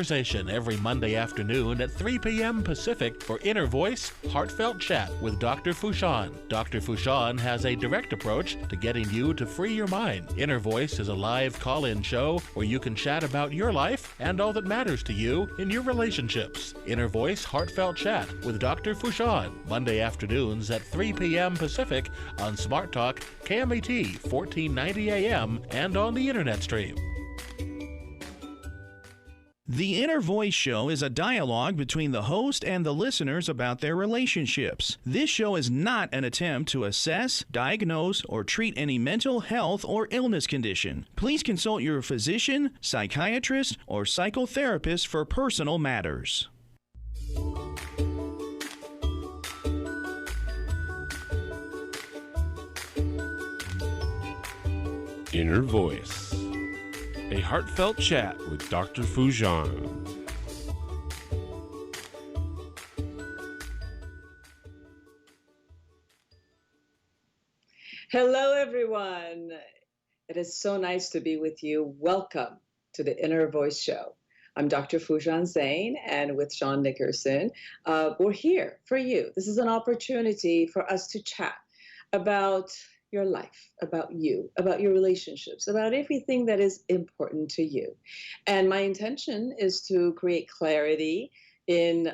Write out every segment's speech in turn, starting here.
Conversation every Monday afternoon at 3 p.m. Pacific for Inner Voice, Heartfelt Chat with Dr. Foojan. Dr. Foojan has a direct approach to getting you to free your mind. Inner Voice is a live call-in show where you can chat about your life and all that matters to you in your relationships. Inner Voice, Heartfelt Chat with Dr. Foojan, Monday afternoons at 3 p.m. Pacific on Smart Talk, KMET 1490 AM, and on the Internet stream. The Inner Voice Show is a dialogue between the host and the listeners about their relationships. This show is not an attempt to assess, diagnose, or treat any mental health or illness condition. Please consult your physician, psychiatrist, or psychotherapist for personal matters. Inner Voice, a heartfelt chat with Dr. Foojan. Hello, everyone. It is so nice to be with you. Welcome to the Inner Voice Show. I'm Dr. Foojan Zeine, and with Sean Nickerson, we're here for you. This is an opportunity for us to chat about your life, about you, about your relationships, about everything that is important to you. And my intention is to create clarity in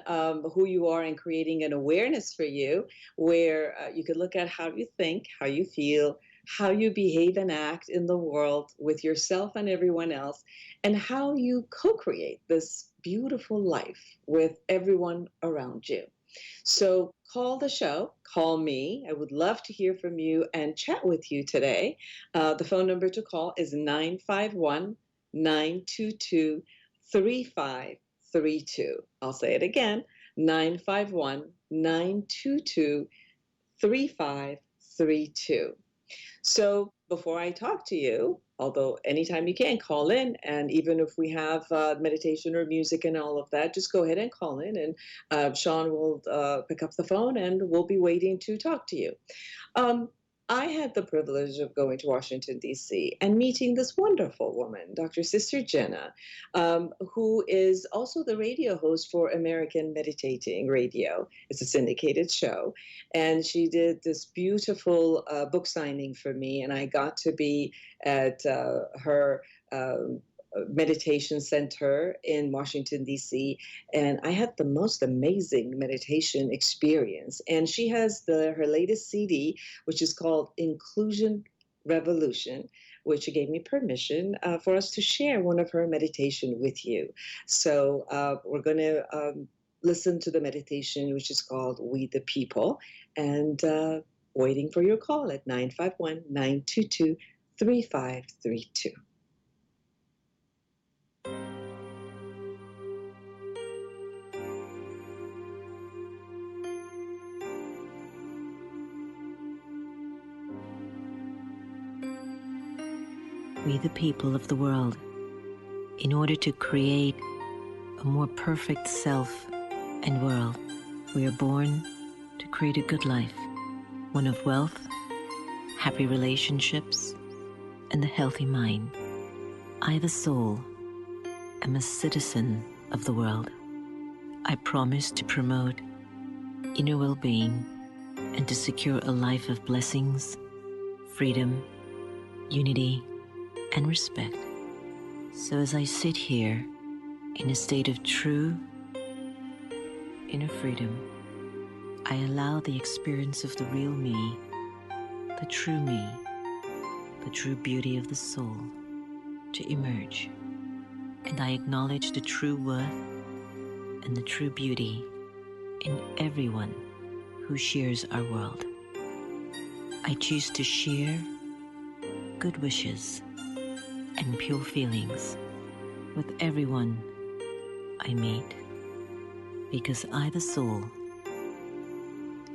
who you are and creating an awareness for you where you could look at how you think, how you feel, how you behave and act in the world with yourself and everyone else, and how you co-create this beautiful life with everyone around you. So call the show, call me. I would love to hear from you and chat with you today. The phone number to call is 951-922-3532. I'll say it again, 951-922-3532. So before I talk to you, although anytime you can, call in. And even if we have meditation or music and all of that, just go ahead and call in. And Sean will pick up the phone and we'll be waiting to talk to you. I had the privilege of going to Washington, D.C. and meeting this wonderful woman, Dr. Sister Jenna, who is also the radio host for American Meditating Radio. It's a syndicated show. And she did this beautiful book signing for me, and I got to be at her meditation center in Washington, D.C., and I had the most amazing meditation experience. And she has her latest CD, which is called Inclusion Revolution, which she gave me permission for us to share one of her meditation with you. So we're going to listen to the meditation, which is called We the People, and waiting for your call at 951-922-3532. We the people of the world, in order to create a more perfect self and world, we are born to create a good life, one of wealth, happy relationships, and a healthy mind. I, the soul, am a citizen of the world. I promise to promote inner well-being and to secure a life of blessings, freedom, unity, and respect. So as I sit here in a state of true inner freedom, I allow the experience of the real me, the true beauty of the soul to emerge. And I acknowledge the true worth and the true beauty in everyone who shares our world. I choose to share good wishes and pure feelings with everyone I meet, because I, the soul,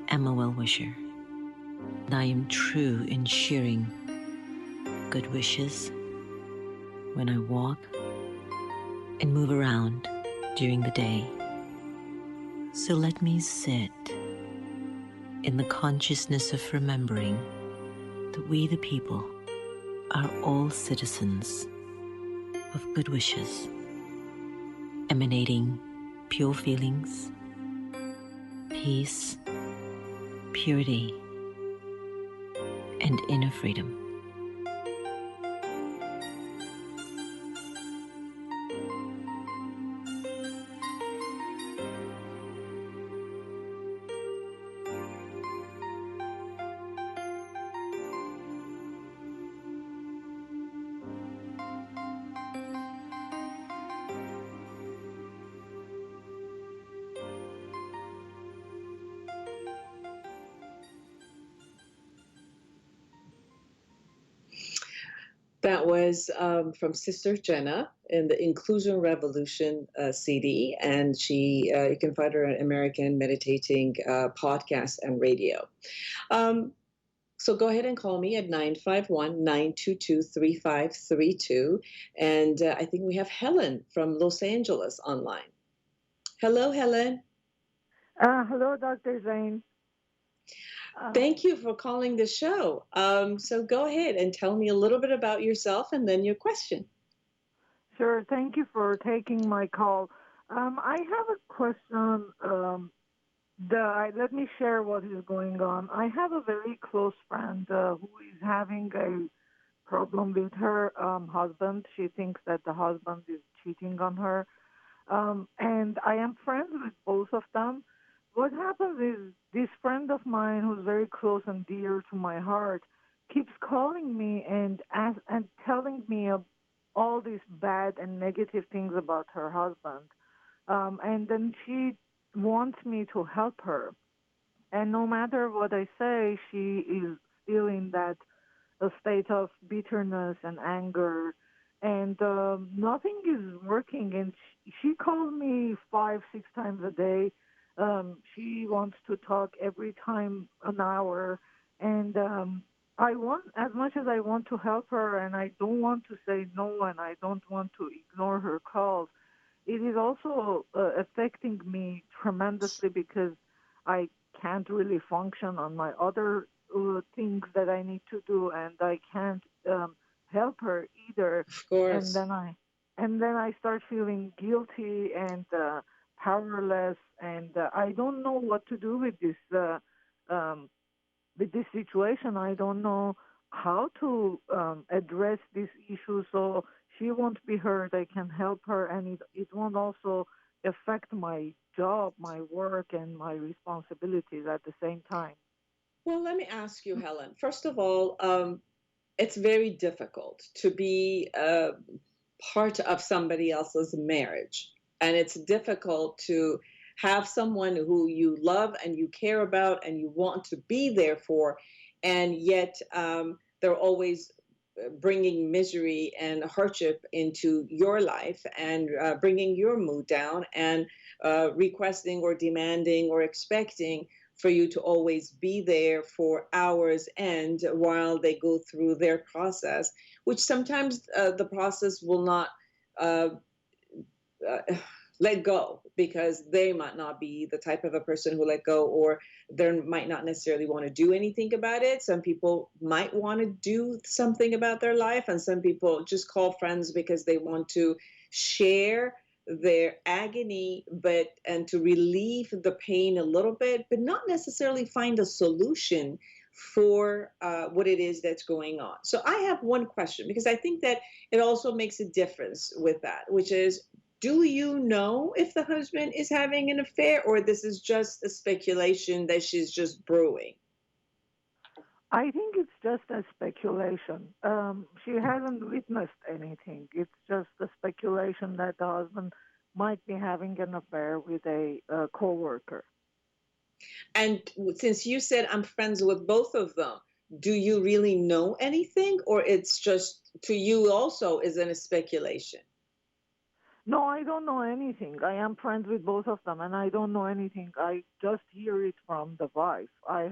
am a well-wisher, and I am true in sharing good wishes when I walk and move around during the day. So let me sit in the consciousness of remembering that we, the people, are all citizens of good wishes emanating pure feelings, peace, purity, and inner freedom. That was from Sister Jenna in the Inclusion Revolution CD, and you can find her on American Meditating podcast and radio. So go ahead and call me at 951-922-3532. And I think we have Helen from Los Angeles online. Hello, Helen. Hello, Dr. Zeine. Thank you for calling the show. So go ahead and tell me a little bit about yourself and then your question. Sure. Thank you for taking my call. I have a question. Let me share what is going on. I have a very close friend who is having a problem with her husband. She thinks that the husband is cheating on her. And I am friends with both of them. What happens is this friend of mine who's very close and dear to my heart keeps calling me and telling me all these bad and negative things about her husband. And then she wants me to help her. And no matter what I say, she is still in that state of bitterness and anger. And nothing is working. And she calls me 5-6 times a day. She wants to talk every time an hour, and I want, as much as I want to help her, and I don't want to say no, and I don't want to ignore her calls, it is also affecting me tremendously because I can't really function on my other things that I need to do, and I can't help her either. Of course. And then I start feeling guilty and powerless, and I don't know what to do with this situation. I don't know how to address this issue so she won't be hurt. I can help her, and it won't also affect my job, my work, and my responsibilities at the same time. Well, let me ask you, Helen. First of all, it's very difficult to be part of somebody else's marriage. And it's difficult to have someone who you love and you care about and you want to be there for, and yet they're always bringing misery and hardship into your life and bringing your mood down and requesting or demanding or expecting for you to always be there for hours end while they go through their process, which sometimes the process will not let go because they might not be the type of a person who let go, or they might not necessarily want to do anything about it. Some people might want to do something about their life, and some people just call friends because they want to share their agony and to relieve the pain a little bit, but not necessarily find a solution for what it is that's going on. So I have one question, because I think that it also makes a difference with that, which is, do you know if the husband is having an affair, or this is just a speculation that she's just brewing? I think it's just a speculation. She hasn't witnessed anything. It's just a speculation that the husband might be having an affair with a coworker. And since you said I'm friends with both of them, do you really know anything, or it's just to you also isn't a speculation? No, I don't know anything. I am friends with both of them, and I don't know anything. I just hear it from the wife. I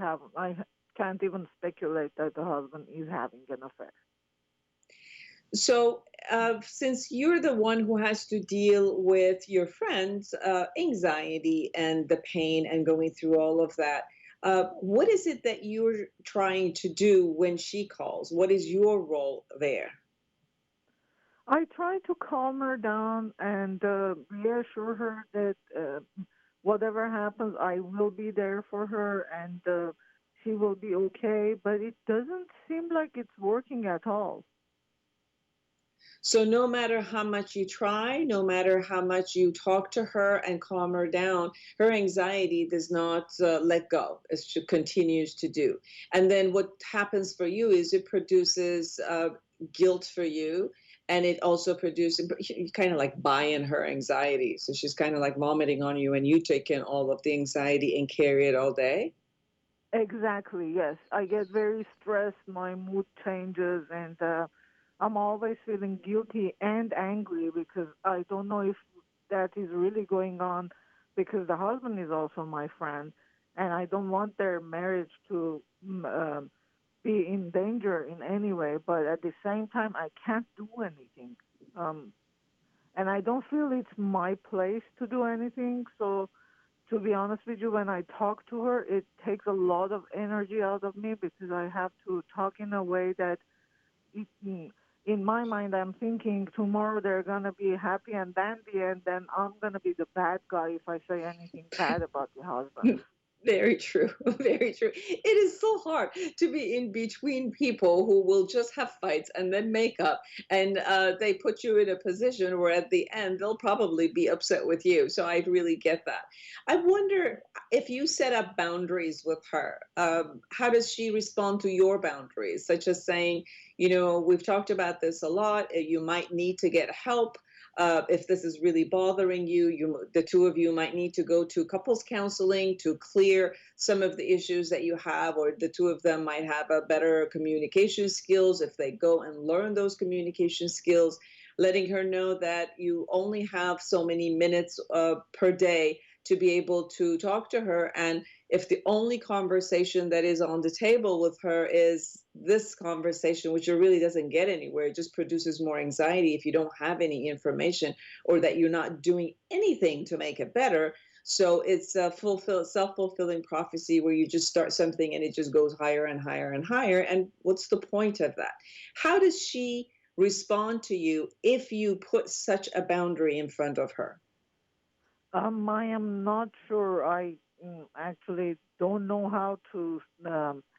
can't even speculate that the husband is having an affair. So since you're the one who has to deal with your friend's anxiety and the pain and going through all of that, what is it that you're trying to do when she calls? What is your role there? I try to calm her down and reassure her that whatever happens, I will be there for her and she will be okay. But it doesn't seem like it's working at all. So no matter how much you try, no matter how much you talk to her and calm her down, her anxiety does not let go. She continues to do. And then what happens for you is it produces guilt for you. And it also produces kind of like buying her anxiety. So she's kind of like vomiting on you and you take in all of the anxiety and carry it all day. Exactly, yes. I get very stressed, my mood changes, and I'm always feeling guilty and angry because I don't know if that is really going on because the husband is also my friend, and I don't want their marriage to be in danger in any way, but at the same time, I can't do anything. Um, and I don't feel it's my place to do anything, so to be honest with you, when I talk to her, it takes a lot of energy out of me because I have to talk in a way that it, in my mind, I'm thinking tomorrow they're going to be happy and dandy, and then I'm going to be the bad guy if I say anything bad about the husband. Very true. Very true. It is so hard to be in between people who will just have fights and then make up, and they put you in a position where at the end they'll probably be upset with you. So I really get that. I wonder if you set up boundaries with her, how does she respond to your boundaries, such as saying, we've talked about this a lot. You might need to get help. If this is really bothering you, the two of you might need to go to couples counseling to clear some of the issues that you have, or the two of them might have a better communication skills if they go and learn those communication skills, letting her know that you only have so many minutes per day to be able to talk to her. And if the only conversation that is on the table with her is this conversation, which really doesn't get anywhere, it just produces more anxiety if you don't have any information or that you're not doing anything to make it better. So it's a self-fulfilling prophecy where you just start something and it just goes higher and higher and higher. And what's the point of that? How does she respond to you if you put such a boundary in front of her? I am not sure. I actually don't know how to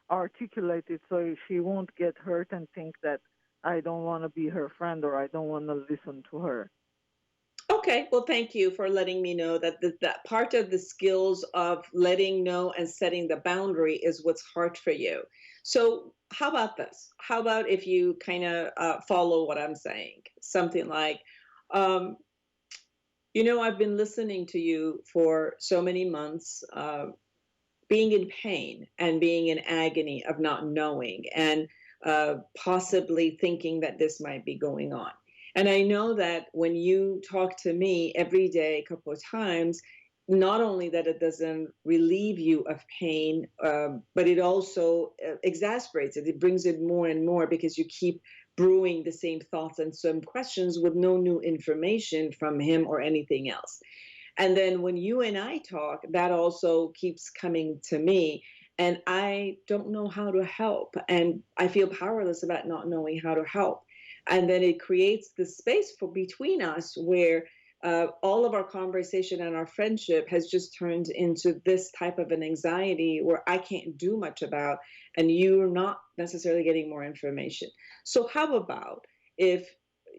articulate it so she won't get hurt and think that I don't want to be her friend or I don't want to listen to her. Okay, well, thank you for letting me know that that part of the skills of letting know and setting the boundary is what's hard for you. So, how about this? How about if you kind of follow what I'm saying? Something like, um, I've been listening to you for so many months, being in pain and being in agony of not knowing and possibly thinking that this might be going on. And I know that when you talk to me every day, a couple of times, not only that it doesn't relieve you of pain, but it also exasperates it. It brings it more and more because you keep brewing the same thoughts and some questions with no new information from him or anything else. And then when you and I talk, that also keeps coming to me. And I don't know how to help. And I feel powerless about not knowing how to help. And then it creates the space for between us where all of our conversation and our friendship has just turned into this type of an anxiety where I can't do much about, and you're not necessarily getting more information. So how about if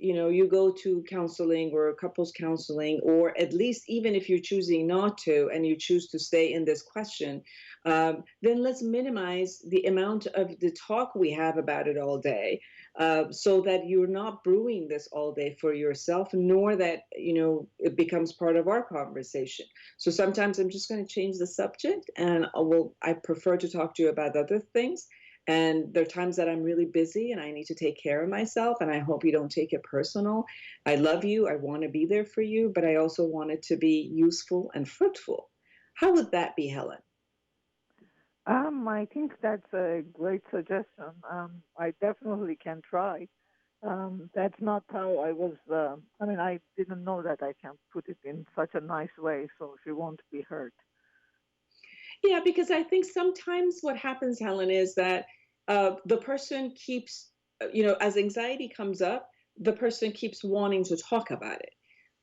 you go to counseling or couples counseling, or at least even if you're choosing not to and you choose to stay in this question, then let's minimize the amount of the talk we have about it all day, so that you're not brewing this all day for yourself, nor that it becomes part of our conversation. So sometimes I'm just going to change the subject, and I prefer to talk to you about other things. And there are times that I'm really busy and I need to take care of myself. And I hope you don't take it personal. I love you. I want to be there for you, but I also want it to be useful and fruitful. How would that be, Helen? I think that's a great suggestion. I definitely can try. That's not how I was. I mean, I didn't know that I can put it in such a nice way so she won't be hurt. Yeah, because I think sometimes what happens, Helen, is that the person keeps, as anxiety comes up, the person keeps wanting to talk about it.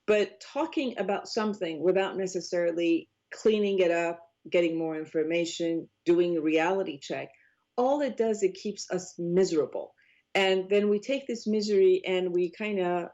But talking about something without necessarily cleaning it up, getting more information, doing a reality check, all it does, it keeps us miserable. And then we take this misery and we kind of,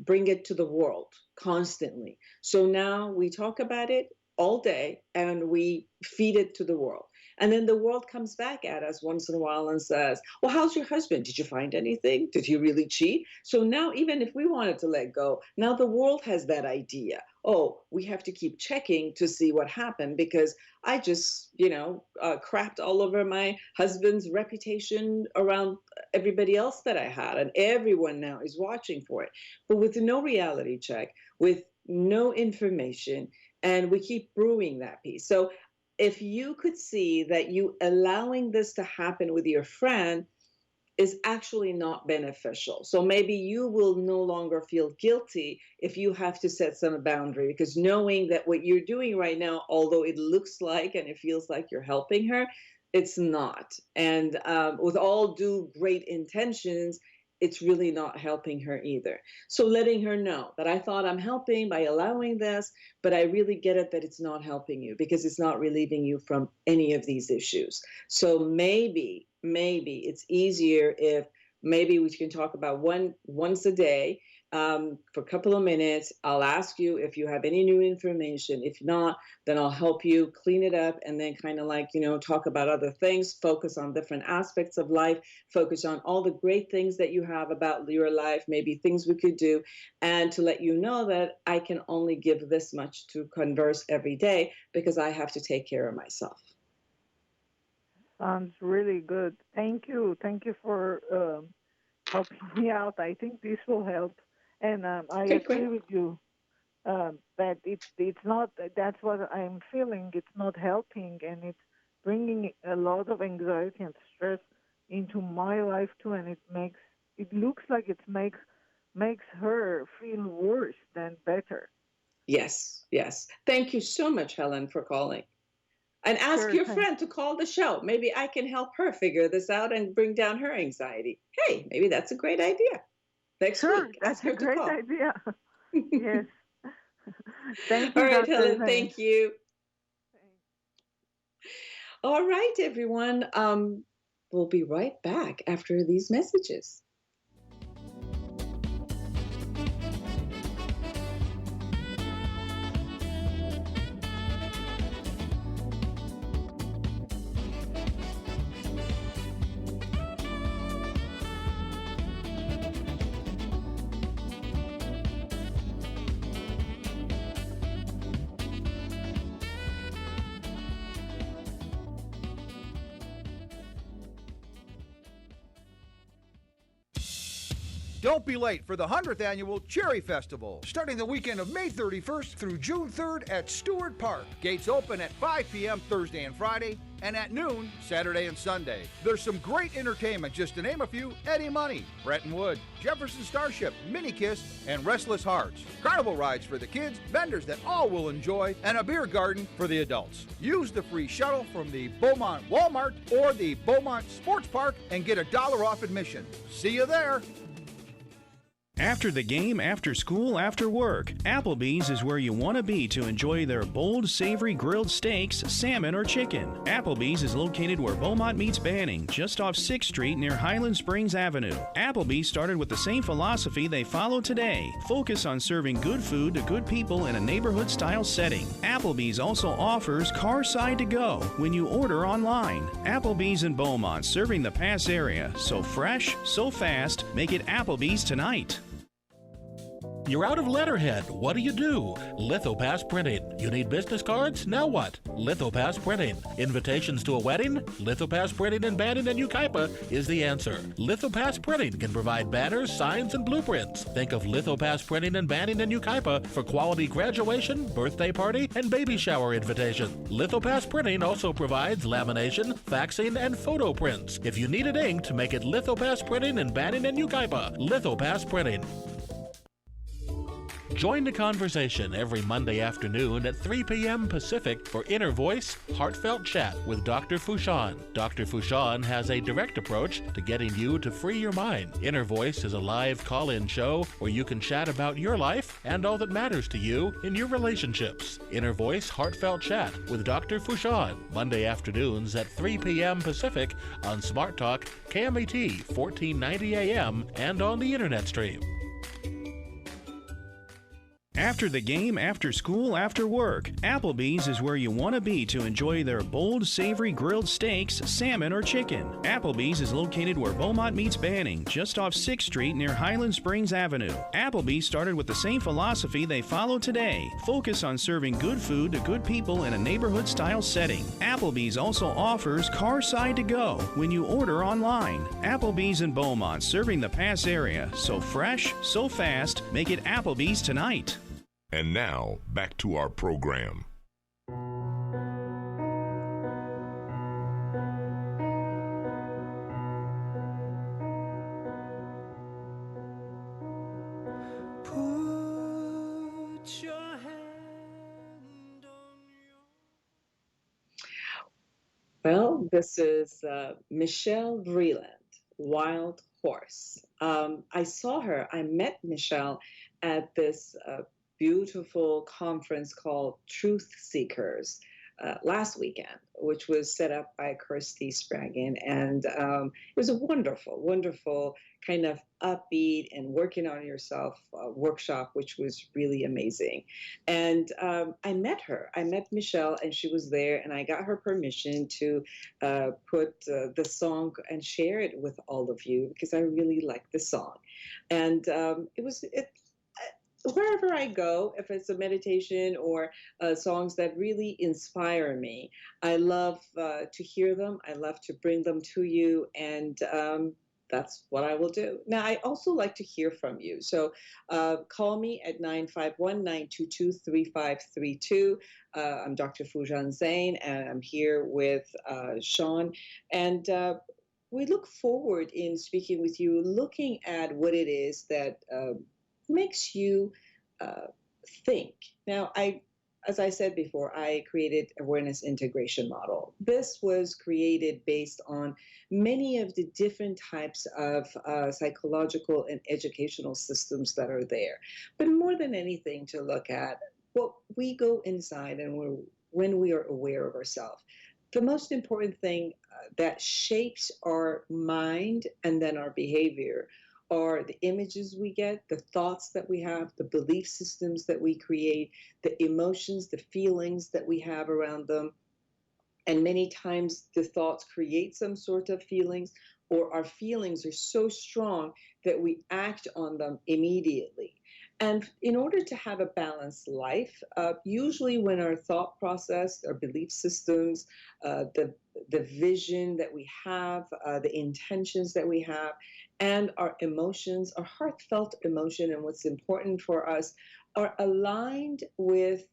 bring it to the world constantly. So now we talk about it all day and we feed it to the world. And then the world comes back at us once in a while and says, well, how's your husband? Did you find anything? Did he really cheat? So now, even if we wanted to let go, now the world has that idea. Oh, we have to keep checking to see what happened because I just, crapped all over my husband's reputation around everybody else that I had. And everyone now is watching for it. But with no reality check, with no information, and we keep brewing that piece. So if you could see that you allowing this to happen with your friend is actually not beneficial. So maybe you will no longer feel guilty if you have to set some boundary, because knowing that what you're doing right now, although it looks like and it feels like you're helping her, it's not. And with all due great intentions, it's really not helping her either. So letting her know that I thought I'm helping by allowing this, but I really get it that it's not helping you because it's not relieving you from any of these issues. So maybe it's easier if maybe we can talk about once a day for a couple of minutes. I'll ask you if you have any new information. If not, then I'll help you clean it up and then kind of talk about other things, focus on different aspects of life, focus on all the great things that you have about your life, maybe things we could do, and to let you know that I can only give this much to converse every day because I have to take care of myself. Sounds really good. Thank you. Thank you for helping me out. I think this will help. And I agree with you that it's not, that's what I'm feeling. It's not helping, and it's bringing a lot of anxiety and stress into my life too. And it looks like it makes her feel worse than better. Yes. Thank you so much, Helen, for calling. And ask your friend to call the show. Maybe I can help her figure this out and bring down her anxiety. Hey, maybe that's a great idea. Next week, that's a great idea. Yes. Thank you. All right, Dr. Helen, Zeine. thank you. All right, everyone. We'll be right back after these messages. Don't be late for the 100th Annual Cherry Festival, starting the weekend of May 31st through June 3rd at Stewart Park. Gates open at 5 p.m. Thursday and Friday, and at noon Saturday and Sunday. There's some great entertainment, just to name a few: Eddie Money, Bretton Wood, Jefferson Starship, Mini Kiss, and Restless Hearts. Carnival rides for the kids, vendors that all will enjoy, and a beer garden for the adults. Use the free shuttle from the Beaumont Walmart or the Beaumont Sports Park and get $1 off admission. See you there. After the game, after school, after work, Applebee's is where you want to be to enjoy their bold, savory grilled steaks, salmon, or chicken. Applebee's is located where Beaumont meets Banning, just off 6th Street near Highland Springs Avenue. Applebee's started with the same philosophy they follow today: focus on serving good food to good people in a neighborhood-style setting. Applebee's also offers Carside to Go when you order online. Applebee's in Beaumont, serving the Pass area. So fresh, so fast, make it Applebee's tonight. You're out of letterhead. What do? Lithopass Printing. You need business cards? Now what? Lithopass Printing. Invitations to a wedding? Lithopass Printing in Banning and Yucaipa is the answer. Lithopass Printing can provide banners, signs, and blueprints. Think of Lithopass Printing in Banning and Yucaipa for quality graduation, birthday party, and baby shower invitation. Lithopass Printing also provides lamination, faxing, and photo prints. If you need it inked, make it Lithopass Printing in Banning and Yucaipa. Lithopass Printing. Join the conversation every Monday afternoon at 3 p.m. Pacific for Inner Voice Heartfelt Chat with Dr. Foojan. Dr. Foojan has a direct approach to getting you to free your mind. Inner Voice is a live call-in show where you can chat about your life and all that matters to you in your relationships. Inner Voice Heartfelt Chat with Dr. Foojan, Monday afternoons at 3 p.m. Pacific on Smart Talk, KMET 1490 AM, and on the internet stream. After the game, after school, after work, Applebee's is where you want to be to enjoy their bold, savory grilled steaks, salmon, or chicken. Applebee's is located where Beaumont meets Banning, just off 6th Street near Highland Springs Avenue. Applebee's started with the same philosophy they follow today. Focus on serving good food to good people in a neighborhood-style setting. Applebee's also offers car side to go when you order online. Applebee's in Beaumont, serving the Pass area. So fresh, so fast, make it Applebee's tonight. And now, back to our program. Put your hand on your... Well, this is Michelle Vreeland, Wild Horse. I met Michelle at this beautiful conference called Truth Seekers last weekend, which was set up by Kirsty Spraggan. And it was a wonderful, wonderful kind of upbeat and working on yourself workshop, which was really amazing. And I met her. I met Michelle, and she was there, and I got her permission to put the song and share it with all of you because I really like the song. And wherever I go, if it's a meditation or songs that really inspire me, I love to hear them. I love to bring them to you, and that's what I will do. Now, I also like to hear from you. So call me at 951-922-3532. I'm Dr. Foojan Zeine, and I'm here with Sean. And we look forward in speaking with you, looking at what it is that makes you think. Now, as I said before, I created awareness integration model. This was created based on many of the different types of psychological and educational systems that are there. But more than anything, to look at what we go inside and when we are aware of ourselves. The most important thing that shapes our mind and then our behavior are the images we get, the thoughts that we have, the belief systems that we create, the emotions, the feelings that we have around them. And many times the thoughts create some sort of feelings, or our feelings are so strong that we act on them immediately. And in order to have a balanced life, usually when our thought process, our belief systems, the vision that we have, the intentions that we have, and our emotions, our heartfelt emotion, and what's important for us, are aligned with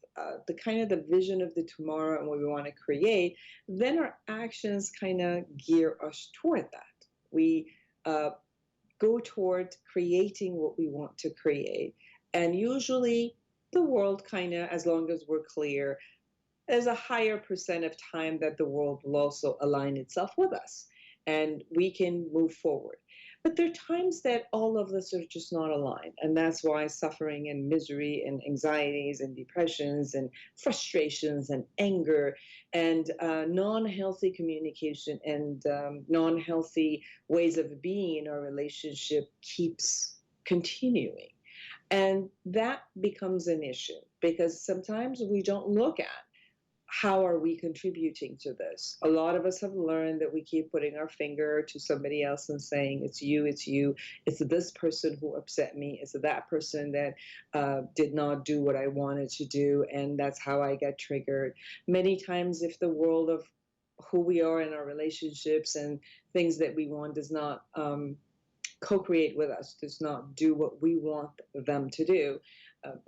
the kind of the vision of the tomorrow and what we want to create, then our actions kind of gear us toward that. We go toward creating what we want to create. And usually the world kind of, as long as we're clear, there's a higher percent of time that the world will also align itself with us and we can move forward. But there are times that all of us are just not aligned. And that's why suffering and misery and anxieties and depressions and frustrations and anger and non-healthy communication and non-healthy ways of being in our relationship keeps continuing. And that becomes an issue because sometimes we don't look at how are we contributing to this. A lot of us have learned that we keep putting our finger to somebody else and saying, it's you, it's this person who upset me, it's that person that did not do what I wanted to do, and that's how I get triggered. Many times if the world of who we are in our relationships and things that we want does not co-create with us, does not do what we want them to do,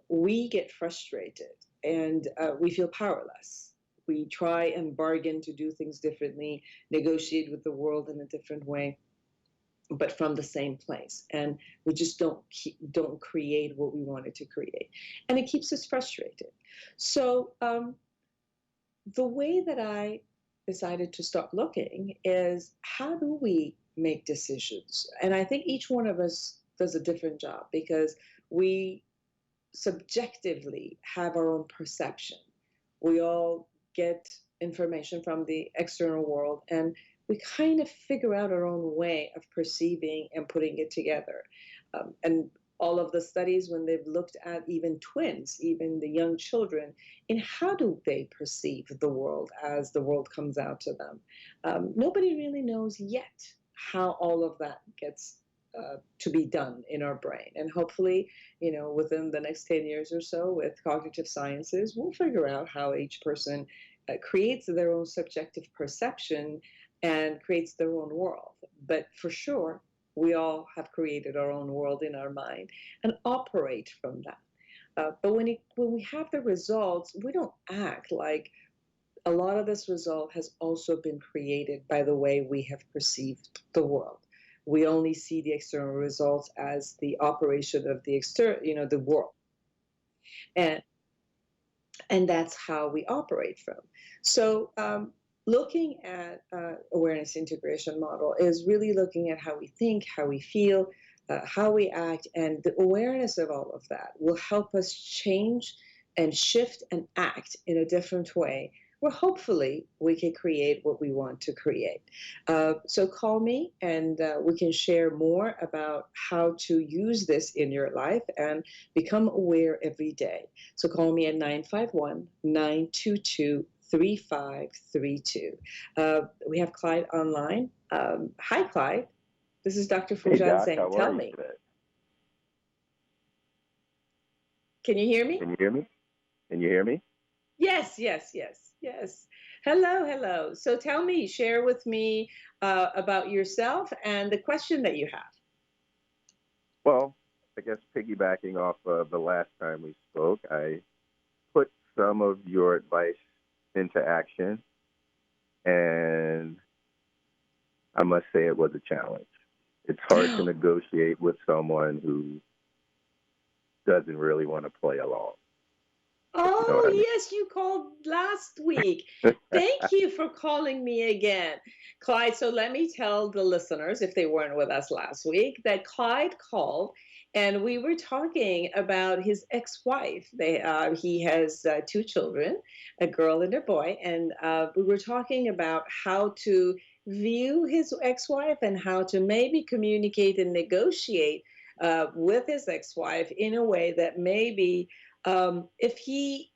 we get frustrated and we feel powerless. We try and bargain to do things differently, negotiate with the world in a different way. but from the same place, and we just don't create what we wanted to create, and it keeps us frustrated. So the way that I decided to start looking is, how do we make decisions? And I think each one of us does a different job, because we subjectively have our own perception. We all get information from the external world, and we kind of figure out our own way of perceiving and putting it together. And all of the studies, when they've looked at even twins, even the young children, in how do they perceive the world as the world comes out to them, nobody really knows yet how all of that gets to be done in our brain. And hopefully, within the next 10 years or so, with cognitive sciences, we'll figure out how each person creates their own subjective perception and creates their own world. But for sure, we all have created our own world in our mind and operate from that. But when we have the results, we don't act like a lot of this result has also been created by the way we have perceived the world. We only see the external results as the operation of the external, the world. And that's how we operate from. So looking at awareness integration model is really looking at how we think, how we feel, how we act, and the awareness of all of that will help us change and shift and act in a different way, where hopefully we can create what we want to create. So call me, and we can share more about how to use this in your life and become aware every day. So call me at 951-922-3532. We have Clyde online. Hi, Clyde. This is Dr. Hey, Foojan Doc, saying, how tell are you me. today? Can you hear me? Can you hear me? Can you hear me? Yes. Hello. So tell me, share with me about yourself and the question that you have. Well, I guess piggybacking off of the last time we spoke, I put some of your advice into action, and I must say it was a challenge. It's hard to negotiate with someone who doesn't really want to play along. Oh, You know what I mean? yes, you called last week. Thank you for calling me again, Clyde. So let me tell the listeners, if they weren't with us last week, that Clyde called and we were talking about his ex-wife. He has two children, a girl and a boy, and we were talking about how to view his ex-wife and how to maybe communicate and negotiate with his ex-wife in a way that maybe if he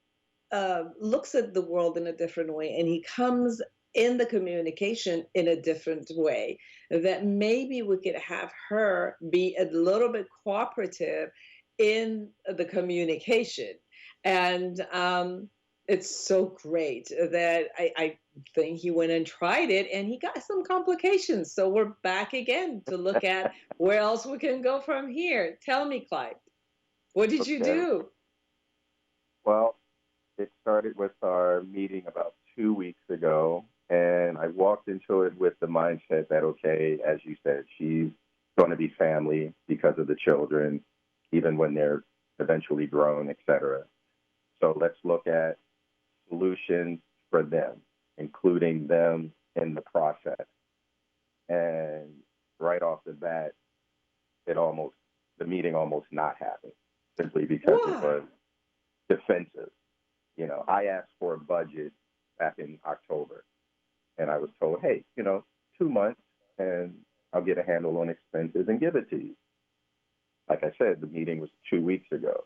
looks at the world in a different way and he comes in the communication in a different way, that maybe we could have her be a little bit cooperative in the communication. And it's so great that I think he went and tried it and he got some complications. So we're back again to look at where else we can go from here. Tell me, Clyde, what did you do? Well, it started with our meeting about 2 weeks ago, and I walked into it with the mindset that, okay, as you said, she's going to be family because of the children, even when they're eventually grown, et cetera. So let's look at solutions for them, including them in the process. And right off the bat, the meeting almost not happened, simply because it was defensive. I asked for a budget back in October, and I was told, hey, 2 months, and I'll get a handle on expenses and give it to you. Like I said, the meeting was 2 weeks ago.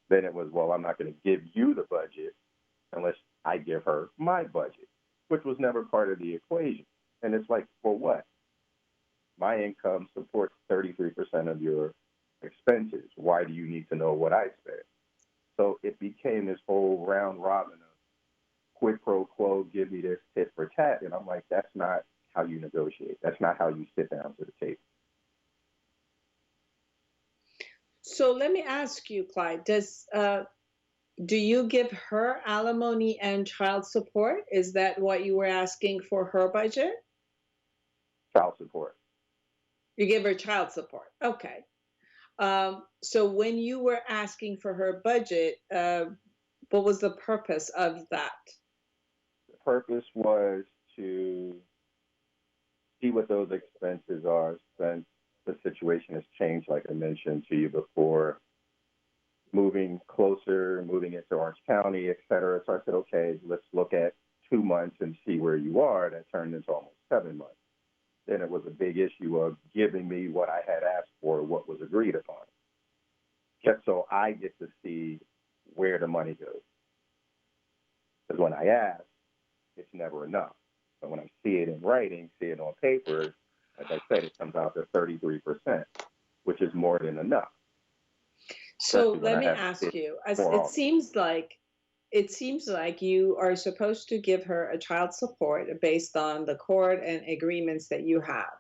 Then it was, well, I'm not going to give you the budget unless I give her my budget, which was never part of the equation. And it's like, for what? My income supports 33% of your expenses. Why do you need to know what I spend? So it became this whole round robin of quid pro quo, give me this tit for tat. And I'm like, that's not how you negotiate. That's not how you sit down to the table. So let me ask you, Clyde, do you give her alimony and child support? Is that what you were asking for her budget? Child support. You give her child support. Okay. So when you were asking for her budget, what was the purpose of that? The purpose was to see what those expenses are since the situation has changed, like I mentioned to you before, moving closer, moving into Orange County, et cetera. So I said, okay, let's look at 2 months and see where you are. That turned into almost 7 months. Then it was a big issue of giving me what I had asked for, what was agreed upon, just so I get to see where the money goes. Because when I ask, it's never enough. But when I see it in writing, see it on paper, as I said, it comes out to 33%, which is more than enough. So let me ask you, it seems like you are supposed to give her a child support based on the court and agreements that you have.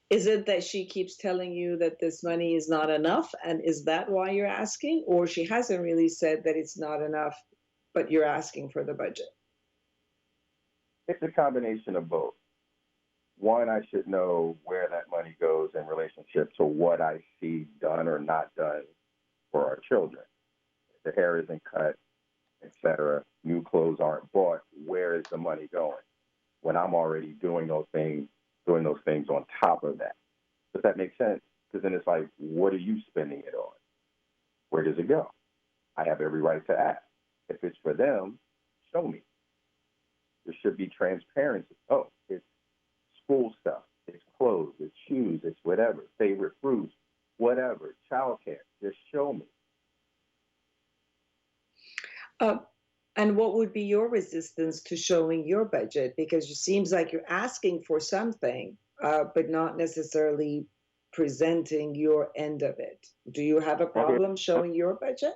Is it that she keeps telling you that this money is not enough, and is that why you're asking? Or she hasn't really said that it's not enough, but you're asking for the budget? It's a combination of both. One, I should know where that money goes in relationship to what I see done or not done for our children. If the hair isn't cut, et cetera, new clothes aren't bought, where is the money going? When I'm already doing those things on top of that. Does that make sense? Because then it's like, what are you spending it on? Where does it go? I have every right to ask. If it's for them, show me. There should be transparency. Oh, it's school stuff, it's clothes, it's shoes, it's whatever, favorite fruits, whatever, childcare. Just show me. And what would be your resistance to showing your budget? Because it seems like you're asking for something, but not necessarily presenting your end of it. Do you have a problem showing your budget?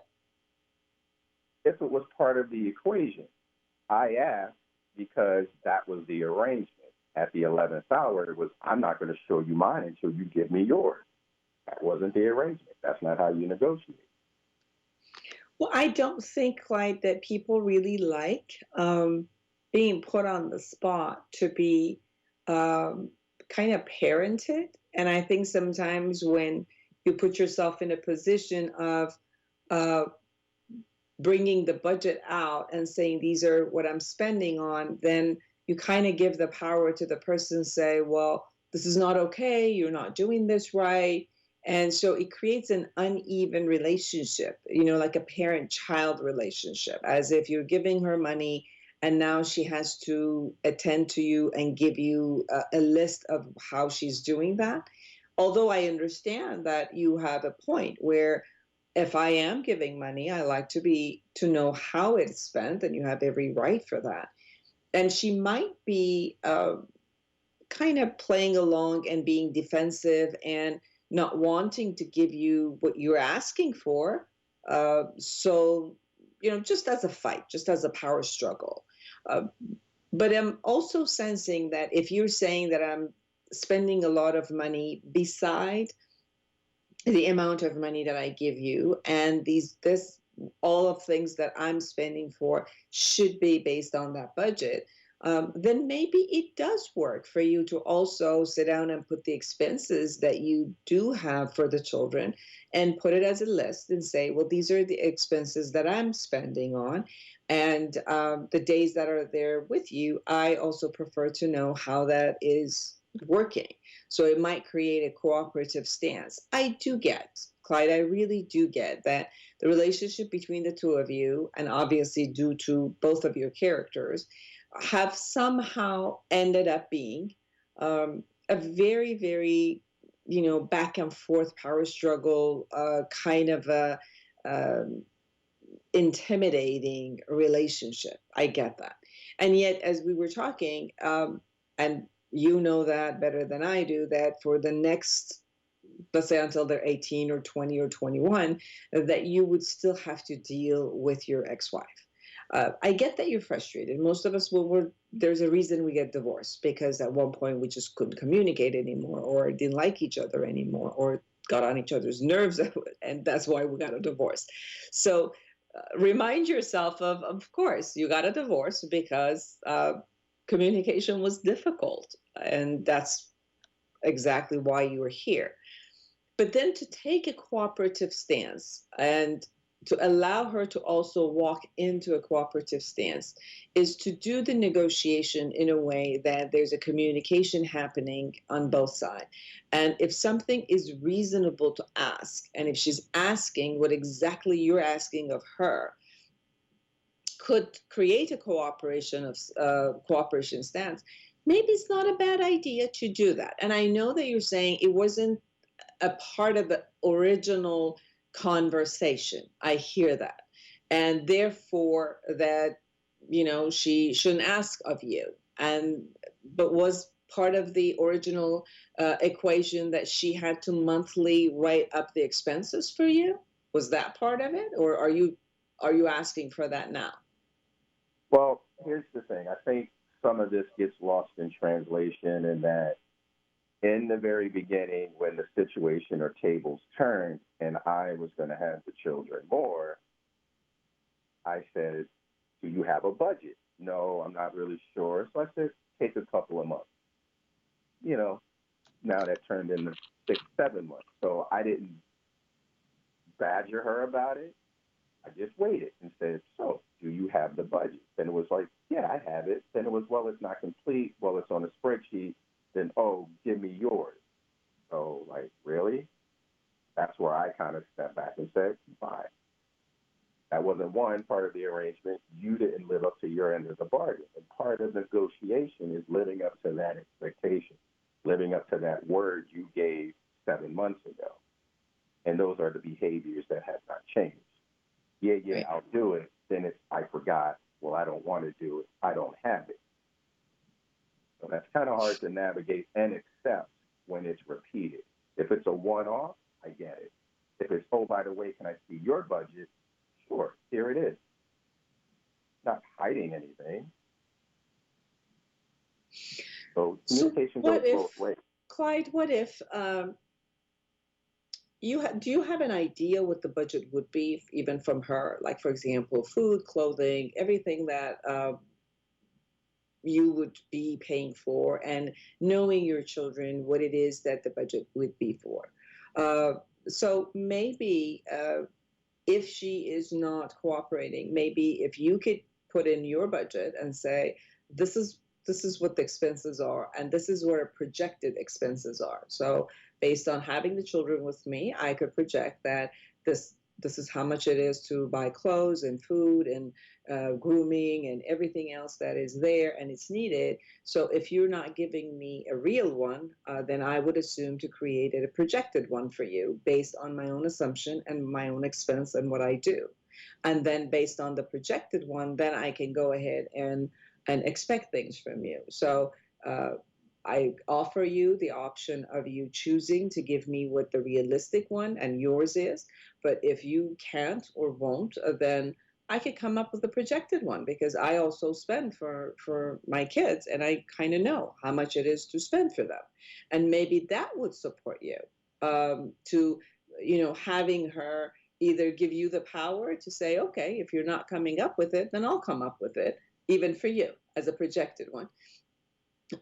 If it was part of the equation, I asked because that was the arrangement. At the 11th hour, it was, I'm not going to show you mine until you give me yours. That wasn't the arrangement. That's not how you negotiate. Well, I don't think, Clyde, that people really like being put on the spot to be kind of parented. And I think sometimes when you put yourself in a position of bringing the budget out and saying, these are what I'm spending on, then you kind of give the power to the person, say, well, this is not okay. You're not doing this right. And so it creates an uneven relationship, like a parent-child relationship, as if you're giving her money and now she has to attend to you and give you a list of how she's doing that. Although I understand that you have a point where if I am giving money, I like to know how it's spent, and you have every right for that. And she might be kind of playing along and being defensive and not wanting to give you what you're asking for. So, just as a fight, just as a power struggle. But I'm also sensing that if you're saying that I'm spending a lot of money beside the amount of money that I give you, and all of things that I'm spending for should be based on that budget, then maybe it does work for you to also sit down and put the expenses that you do have for the children and put it as a list and say, well, these are the expenses that I'm spending on. And the days that are there with you, I also prefer to know how that is working. So it might create a cooperative stance. I do get, Clyde, I really do get that the relationship between the two of you, and obviously due to both of your characters, have somehow ended up being a very, very, back and forth power struggle, kind of a intimidating relationship. I get that. And yet, as we were talking, and you know that better than I do, that for the next, let's say until they're 18 or 20 or 21, that you would still have to deal with your ex-wife. I get that you're frustrated. Most of us there's a reason we get divorced, because at one point we just couldn't communicate anymore, or didn't like each other anymore, or got on each other's nerves, and that's why we got a divorce. So remind yourself of course, you got a divorce because communication was difficult, and that's exactly why you are here. But then to take a cooperative stance and to allow her to also walk into a cooperative stance is to do the negotiation in a way that there's a communication happening on both sides. And if something is reasonable to ask, and if she's asking what exactly you're asking of her, could create a cooperation stance, maybe it's not a bad idea to do that. And I know that you're saying it wasn't a part of the original conversation. I hear that. And therefore that, she shouldn't ask of you. But was part of the original equation that she had to monthly write up the expenses for you? Was that part of it? Or are you asking for that now? Well, here's the thing. I think some of this gets lost in translation in that in the very beginning, when the situation or tables turned and I was going to have the children more, I said, do you have a budget? No, I'm not really sure. So I said, take a couple of months. Now that turned into 6, 7 months. So I didn't badger her about it. I just waited and said, so do you have the budget? Then it was like, yeah, I have it. Then it was, well, it's not complete. Well, it's on a spreadsheet. Then, oh, give me yours. So, like, really? That's where I kind of stepped back and said, fine. That wasn't one part of the arrangement. You didn't live up to your end of the bargain. And part of negotiation is living up to that expectation, living up to that word you gave 7 months ago. And those are the behaviors that have not changed. Yeah, I'll do it. Then it's, I forgot. Well, I don't want to do it. I don't have it. So that's kind of hard to navigate and accept when it's repeated. If it's a one-off, I get it. If it's, oh, by the way, can I see your budget? Sure, here it is. Not hiding anything. So communication goes both ways. Clyde, what if do you have an idea what the budget would be, even from her? Like, for example, food, clothing, everything that you would be paying for, and knowing your children, what it is that the budget would be for. So maybe if she is not cooperating, maybe if you could put in your budget and say, this is what the expenses are, and this is what our projected expenses are. So based on having the children with me, I could project that this is how much it is to buy clothes and food and grooming and everything else that is there and it's needed. So if you're not giving me a real one, then I would assume to create a projected one for you based on my own assumption and my own expense and what I do. And then based on the projected one, then I can go ahead and expect things from you. So I offer you the option of you choosing to give me what the realistic one and yours is. But if you can't or won't, then I could come up with a projected one, because I also spend for my kids, and I kind of know how much it is to spend for them. And maybe that would support you to, having her either give you the power to say, okay, if you're not coming up with it, then I'll come up with it, even for you as a projected one.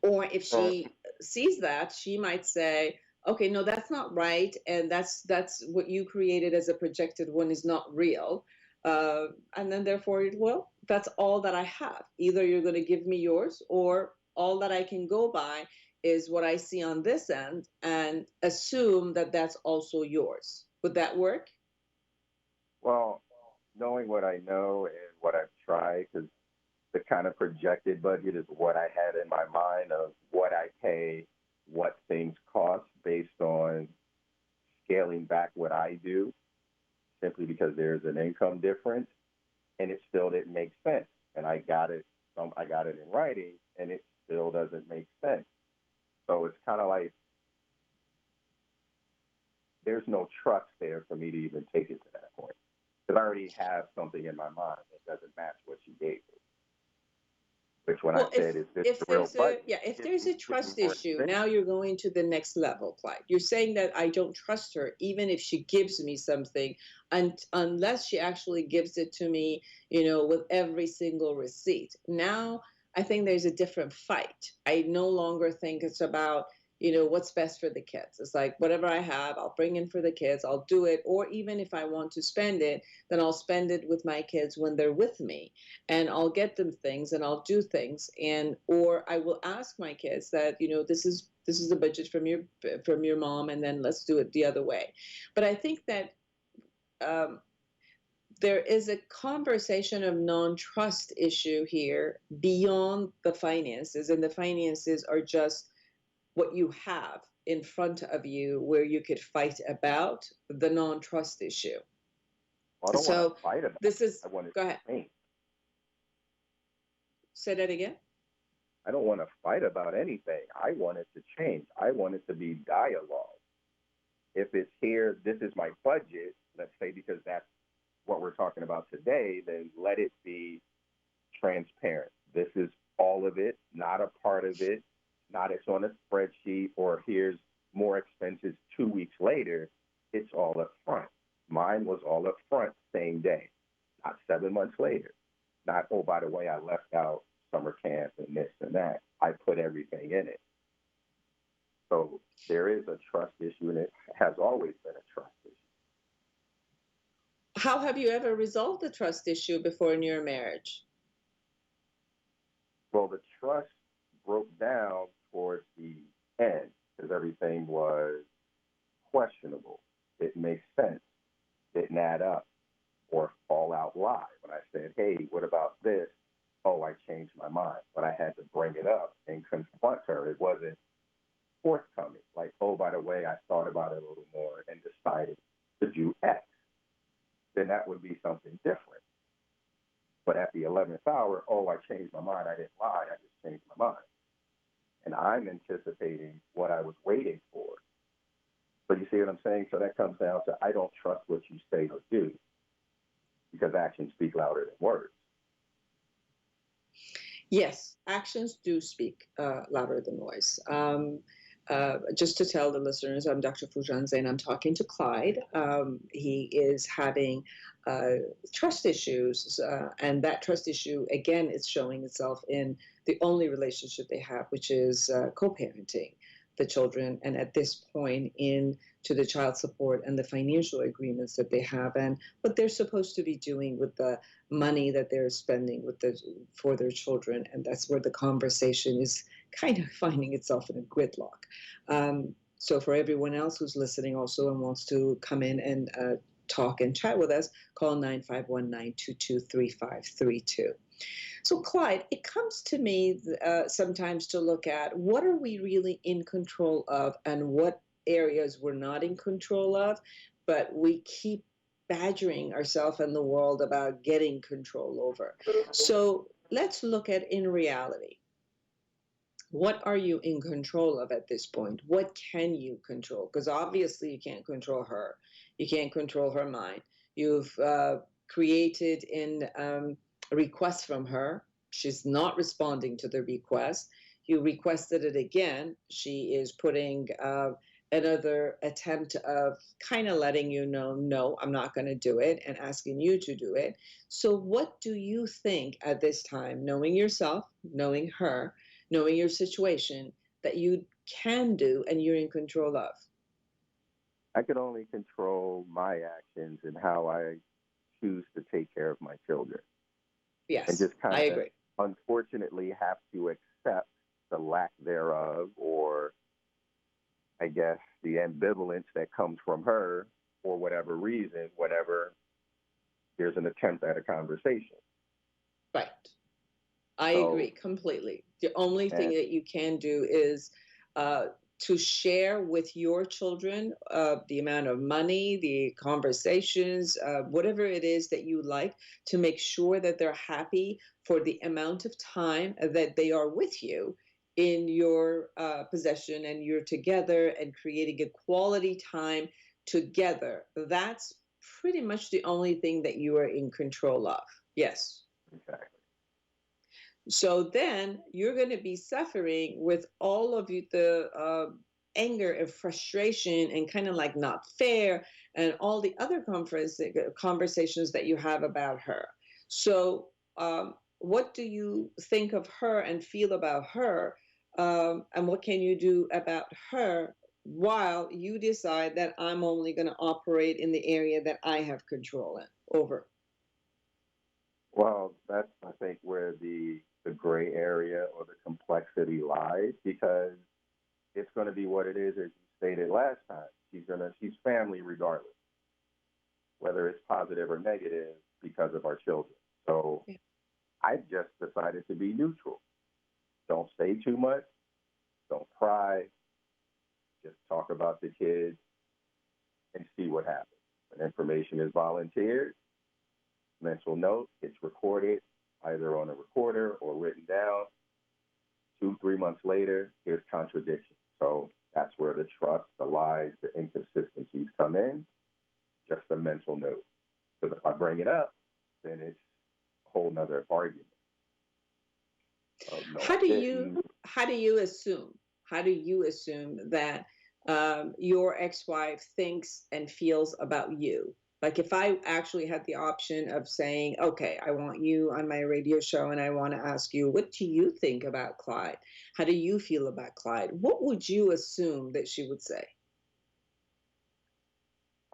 Or if she sees that, she might say, okay, no, that's not right. And that's what you created as a projected one is not real. And then therefore, well, that's all that I have. Either you're going to give me yours, or all that I can go by is what I see on this end and assume that that's also yours. Would that work? Well, knowing what I know and what I've tried, because the kind of projected budget is what I had in my mind of what I pay, what things cost based on scaling back what I do, simply because there's an income difference, and it still didn't make sense. And I got it in writing, and it still doesn't make sense. So it's kind of like there's no trust there for me to even take it to that point, because I already have something in my mind that doesn't match what she gave me. Which when I said, is this the real budget? If there's a trust issue, now you're going to the next level, Clyde. You're saying that I don't trust her, even if she gives me something, and unless she actually gives it to me, with every single receipt. Now, I think there's a different fight. I no longer think it's about, what's best for the kids. It's like, whatever I have, I'll bring in for the kids, I'll do it. Or even if I want to spend it, then I'll spend it with my kids when they're with me, and I'll get them things and I'll do things. And, or I will ask my kids that, this is the budget from your mom, and then let's do it the other way. But I think that there is a conversation of non-trust issue here beyond the finances, and the finances are just what you have in front of you where you could fight about the non-trust issue. Well, I don't want to fight about this is, I want to go ahead. change. Say that again. I don't want to fight about anything. I want it to change. I want it to be dialogue. If it's here, this is my budget, let's say, because that's what we're talking about today, then let it be transparent. This is all of it, not a part of it, not it's on a spreadsheet, or here's more expenses 2 weeks later. It's all up front. Mine was all up front, same day, not 7 months later. Not, oh, by the way, I left out summer camp and this and that. I put everything in it. So there is a trust issue, and it has always been a trust issue. How have you ever resolved the trust issue before in your marriage? Well, the trust broke down towards the end because everything was questionable. It makes sense. Didn't add up, or fall out lie. When I said, hey, what about this? Oh, I changed my mind. But I had to bring it up and confront her. It wasn't forthcoming. Like, oh, by the way, I thought about it a little more and decided to do X. Then that would be something different. But at the 11th hour, oh, I changed my mind. I didn't lie. I just changed my mind. And I'm anticipating what I was waiting for. So you see what I'm saying? So that comes down to, I don't trust what you say or do, because actions speak louder than words. Yes, actions do speak louder than voice. Just to tell the listeners, I'm Dr. Foojan Zeine. I'm talking to Clyde. He is having trust issues, and that trust issue, again, is showing itself in the only relationship they have, which is co-parenting the children, and at this point into the child support and the financial agreements that they have, and what they're supposed to be doing with the money that they're spending for their children. And that's where the conversation is kind of finding itself in a gridlock. So for everyone else who's listening also and wants to come in and talk and chat with us, call 951-922-3532. So Clyde, it comes to me sometimes to look at what are we really in control of and what areas we're not in control of, but we keep badgering ourselves and the world about getting control over. So let's look at, in reality, what are you in control of at this point? What can you control? Because obviously you can't control her. You can't control her mind. You've created in a request from her. She's not responding to the request. You requested it again. She is putting another attempt of kind of letting you know, no, I'm not going to do it, and asking you to do it. So what do you think at this time, knowing yourself, knowing her, knowing your situation, that you can do and you're in control of? I can only control my actions and how I choose to take care of my children. Yes, and just kind I of, agree. unfortunately, have to accept the lack thereof, or I guess the ambivalence that comes from her for whatever reason, whenever there's an attempt at a conversation. Right. I agree completely. The only thing that you can do is to share with your children the amount of money, the conversations, whatever it is that you like, to make sure that they're happy for the amount of time that they are with you in your possession, and you're together and creating a quality time together. That's pretty much the only thing that you are in control of. Yes. Exactly. So then you're going to be suffering with all of the anger and frustration and kind of like not fair and all the other conversations that you have about her. So what do you think of her and feel about her and what can you do about her while you decide that I'm only going to operate in the area that I have control over. Well, that's, I think, where the gray area or the complexity lies, because it's going to be what it is, as you stated last time. She's family regardless, whether it's positive or negative, because of our children. So yeah. I just decided to be neutral. Don't say too much. Don't pry. Just talk about the kids and see what happens. When information is volunteered, mental note, it's recorded either on a recorder or written down. 2-3 months later, here's contradiction. So that's where the trust, the lies, the inconsistencies come in. Just a mental note. Because if I bring it up, then it's a whole nother argument. No, how do you assume that your ex-wife thinks and feels about you? Like, if I actually had the option of saying, okay, I want you on my radio show and I want to ask you, what do you think about Clyde? How do you feel about Clyde? What would you assume that she would say?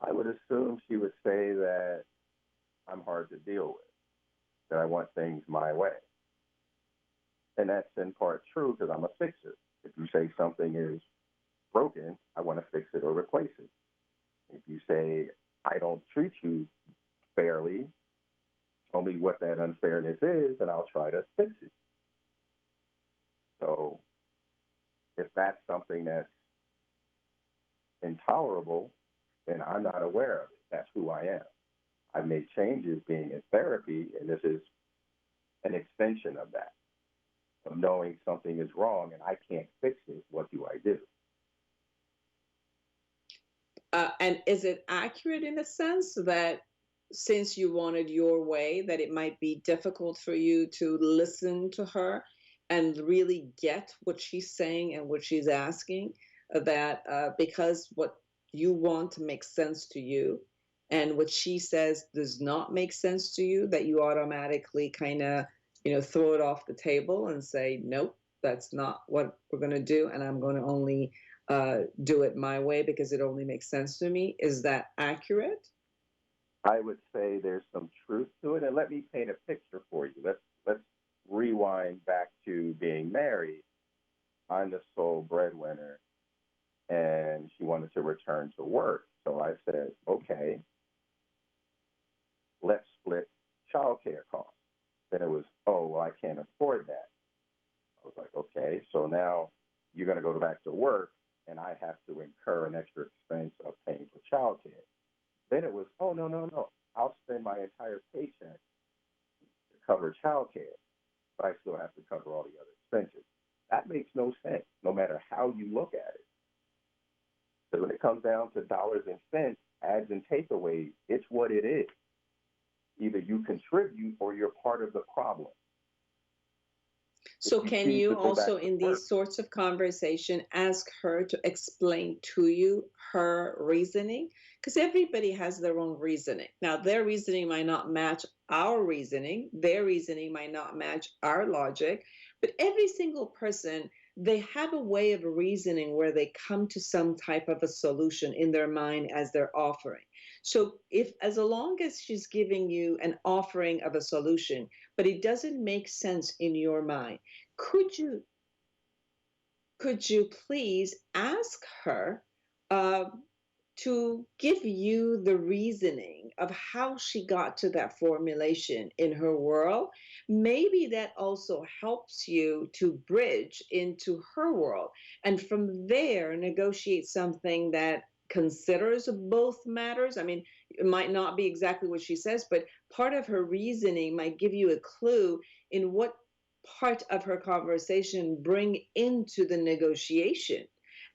I would assume she would say that I'm hard to deal with, that I want things my way. And that's in part true, because I'm a fixer. If you say something is broken, I want to fix it or replace it. If you say, I don't treat you fairly, tell me what that unfairness is, and I'll try to fix it. So if that's something that's intolerable, then I'm not aware of it. That's who I am. I've made changes being in therapy, and this is an extension of that, of knowing something is wrong and I can't fix it. What do I do? And is it accurate in the sense that since you wanted your way, that it might be difficult for you to listen to her and really get what she's saying and what she's asking, that because what you want makes sense to you and what she says does not make sense to you, that you automatically kind of, throw it off the table and say, nope, that's not what we're going to do, and I'm going to only do it my way because it only makes sense to me? Is that accurate? I would say there's some truth to it, and let me paint a picture for you. Let's rewind back to being married. I'm the sole breadwinner, and she wanted to return to work. So I said, okay, let's split childcare costs. Then it was, oh, well, I can't afford that. I was like, okay, so now you're going to go back to work, and I have to incur an extra expense of paying for childcare. Then it was, oh, no. I'll spend my entire paycheck to cover childcare, but I still have to cover all the other expenses. That makes no sense, no matter how you look at it. Because when it comes down to dollars and cents, adds and takeaways, it's what it is. Either you contribute or you're part of the problem. So can you also, in these sorts of conversation, ask her to explain to you her reasoning? Because everybody has their own reasoning. Now, their reasoning might not match our reasoning. Their reasoning might not match our logic. But every single person, they have a way of reasoning where they come to some type of a solution in their mind as they're offering. So as long as she's giving you an offering of a solution, but it doesn't make sense in your mind, could you please ask her to give you the reasoning of how she got to that formulation in her world? Maybe that also helps you to bridge into her world, and from there negotiate something that considers both matters. I mean, it might not be exactly what she says, but part of her reasoning might give you a clue in what part of her conversation bring into the negotiation.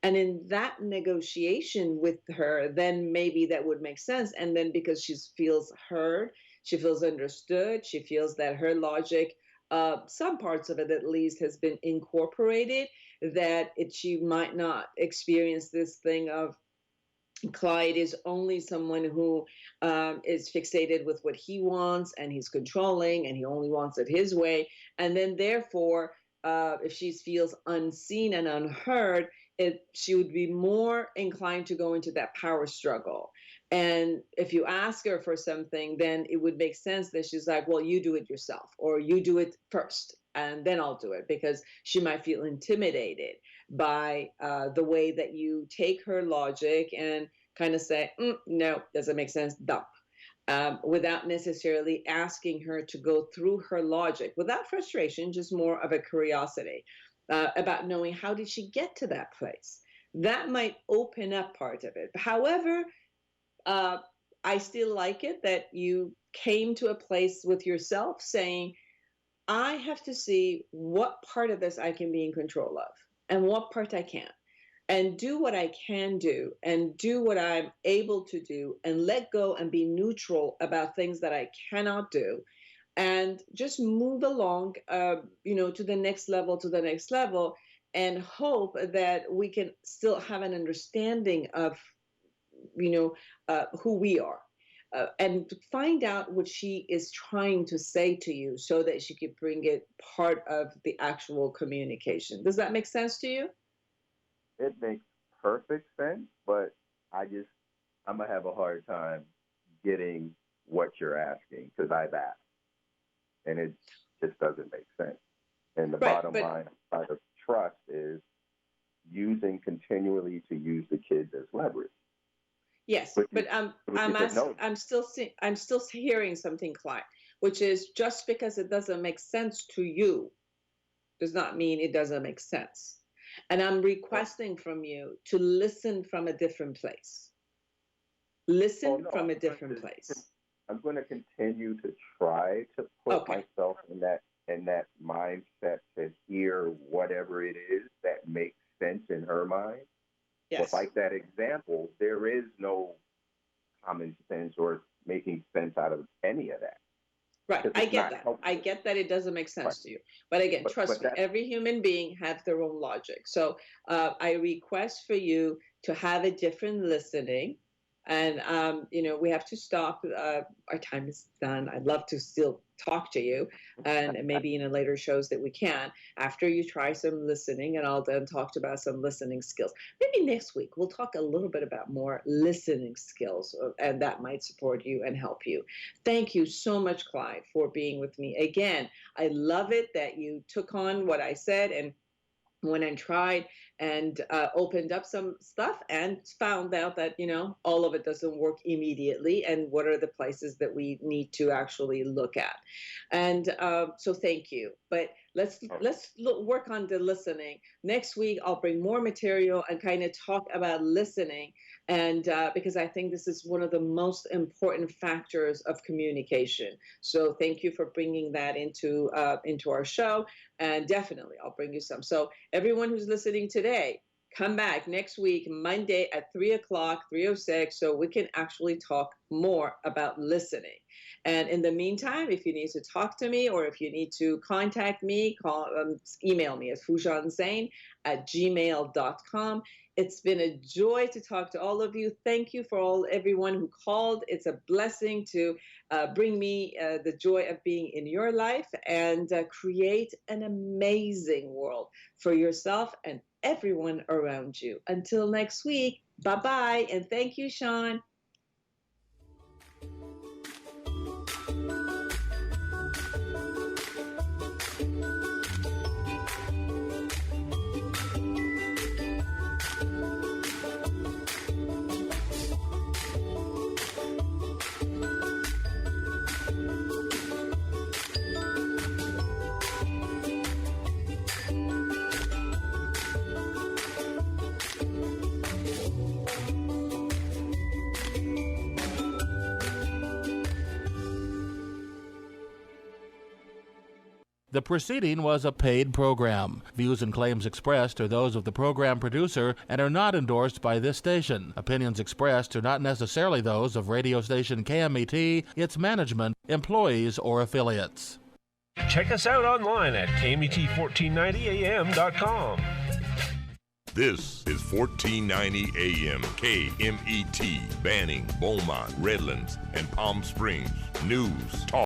And in that negotiation with her, then maybe that would make sense. And then because she feels heard, she feels understood, she feels that her logic, some parts of it at least, has been incorporated, that she might not experience this thing of Clyde is only someone who is fixated with what he wants, and he's controlling, and he only wants it his way. And then therefore, if she feels unseen and unheard, she would be more inclined to go into that power struggle. And if you ask her for something, then it would make sense that she's like, well, you do it yourself, or you do it first, and then I'll do it, because she might feel intimidated by the way that you take her logic and kind of say, no, doesn't make sense, dump. Without necessarily asking her to go through her logic, without frustration, just more of a curiosity about knowing how did she get to that place. That might open up part of it. However, I still like it that you came to a place with yourself saying, I have to see what part of this I can be in control of and what part I can't, and do what I can do and do what I'm able to do, and let go and be neutral about things that I cannot do, and just move along, to the next level, and hope that we can still have an understanding of, who we are, and find out what she is trying to say to you, so that she could bring it part of the actual communication. Does that make sense to you? It makes perfect sense, but I'm going to have a hard time getting what you're asking, because I've asked, and it just doesn't make sense. And the bottom line of trust is continually to use the kids as leverage. Yes, but I'm still hearing something, Clyde, which is, just because it doesn't make sense to you does not mean it doesn't make sense. And I'm requesting from you to listen from a different place. Listen from a different place. I'm going to continue to try to put myself in that mindset to hear whatever it is that makes sense in her mind. Yes. But like that example, there is no common sense or making sense out of any of that. Right, I get that. Helpful. I get that it doesn't make sense to you. But again, trust me, every human being has their own logic. So I request for you to have a different listening. And, we have to stop. Our time is done. I'd love to still talk to you, and maybe in a later shows that we can, after you try some listening, and I'll then talk about some listening skills. Maybe next week we'll talk a little bit about more listening skills, and that might support you and help you. Thank you so much, Clyde, for being with me. Again, I love it that you took on what I said and went and tried and opened up some stuff and found out that, all of it doesn't work immediately, and what are the places that we need to actually look at. And so thank you. But let's work on the listening. Next week, I'll bring more material and kind of talk about listening, and because I think this is one of the most important factors of communication. So thank you for bringing that into our show, and definitely I'll bring you some. So everyone who's listening today, come back next week, Monday at 3:00, 3:06, so we can actually talk more about listening. And in the meantime, if you need to talk to me, or if you need to contact me, email me at foojanzeine@gmail.com. It's been a joy to talk to all of you. Thank you for everyone who called. It's a blessing to bring me the joy of being in your life, and create an amazing world for yourself and everyone around you. Until next week, bye-bye, and thank you, Sean. The preceding was a paid program. Views and claims expressed are those of the program producer and are not endorsed by this station. Opinions expressed are not necessarily those of radio station KMET, its management, employees, or affiliates. Check us out online at KMET1490am.com. This is 1490 AM KMET, Banning, Beaumont, Redlands, and Palm Springs. News, talk.